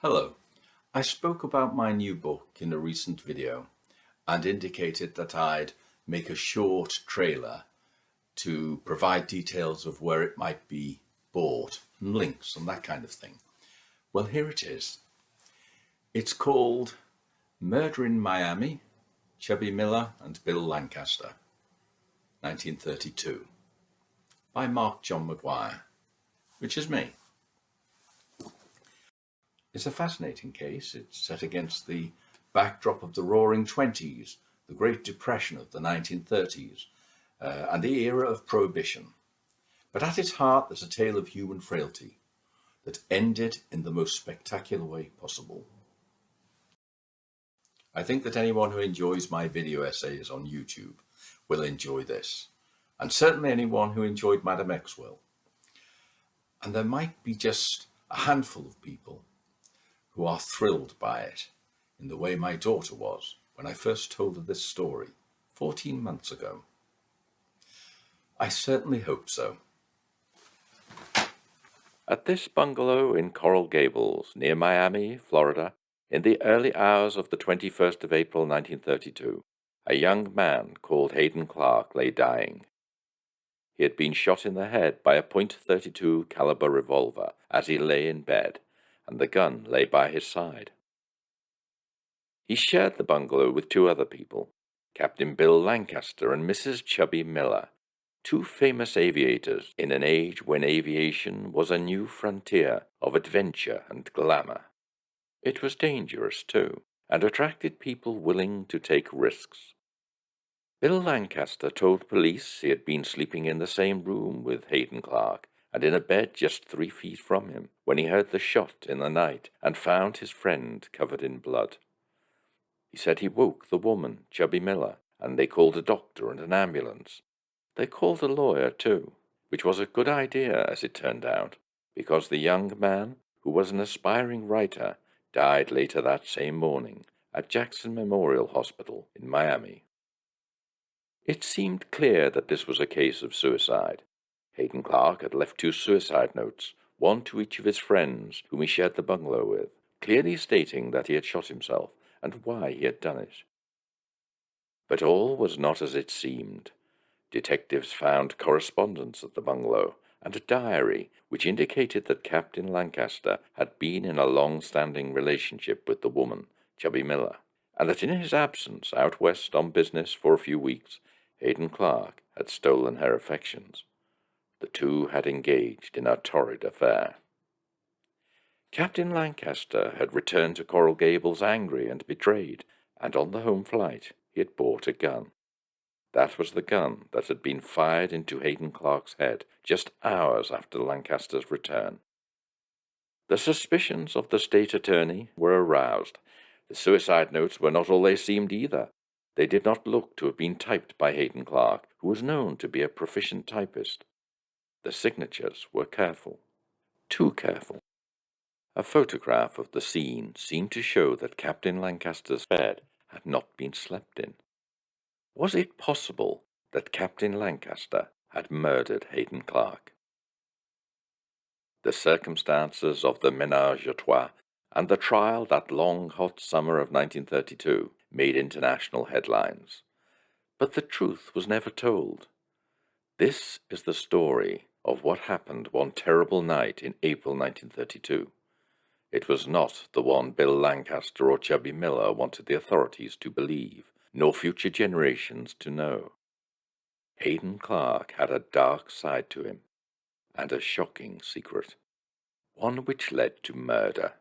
Hello. I spoke about my new book in a recent video and indicated that I'd make a short trailer to provide details of where it might be bought and links and that kind of thing. Well, here it is. It's called Murder in Miami, Chubbie Miller and Bill Lancaster, 1932, by Mark John Maguire, which is me. It's a fascinating case. It's set against the backdrop of the Roaring Twenties, the Great Depression of the 1930s, and the era of Prohibition. But at its heart, there's a tale of human frailty that ended in the most spectacular way possible. I think that anyone who enjoys my video essays on YouTube will enjoy this, and certainly anyone who enjoyed Madam X will. And there might be just a handful of people who are thrilled by it in the way my daughter was when I first told her this story 14 months ago. I certainly hope so. At this bungalow in Coral Gables, near Miami, Florida, in the early hours of the 21st of April 1932, a young man called Haden Clarke lay dying. He had been shot in the head by a .32 caliber revolver as he lay in bed, and the gun lay by his side. He shared the bungalow with two other people, Captain Bill Lancaster and Mrs. Chubbie Miller, two famous aviators in an age when aviation was a new frontier of adventure and glamour. It was dangerous, too, and attracted people willing to take risks. Bill Lancaster told police he had been sleeping in the same room with Haden Clarke and in a bed just 3 feet from him when he heard the shot in the night and found his friend covered in blood. He said he woke the woman, Chubbie Miller, and they called a doctor and an ambulance. They called a lawyer, too, which was a good idea, as it turned out, because the young man, who was an aspiring writer, died later that same morning at Jackson Memorial Hospital in Miami. It seemed clear that this was a case of suicide. Haden Clarke had left 2 suicide notes, one to each of his friends whom he shared the bungalow with, clearly stating that he had shot himself and why he had done it. But all was not as it seemed. Detectives found correspondence at the bungalow and a diary which indicated that Captain Lancaster had been in a long-standing relationship with the woman, Chubbie Miller, and that in his absence out west on business for a few weeks, Haden Clarke had stolen her affections. The two had engaged in a torrid affair. Captain Lancaster had returned to Coral Gables angry and betrayed, and on the home flight he had bought a gun. That was the gun that had been fired into Haden Clarke's head just hours after Lancaster's return. The suspicions of the State Attorney were aroused. The suicide notes were not all they seemed either. They did not look to have been typed by Haden Clarke, who was known to be a proficient typist. The signatures were careful, too careful. A photograph of the scene seemed to show that Captain Lancaster's bed had not been slept in. Was it possible that Captain Lancaster had murdered Haden Clarke? The circumstances of the ménage à trois and the trial that long, hot summer of 1932 made international headlines. But the truth was never told. This is the story of what happened one terrible night in April 1932. It was not the one Bill Lancaster or Chubbie Miller wanted the authorities to believe, nor future generations to know. Haden Clarke had a dark side to him, and a shocking secret, one which led to murder.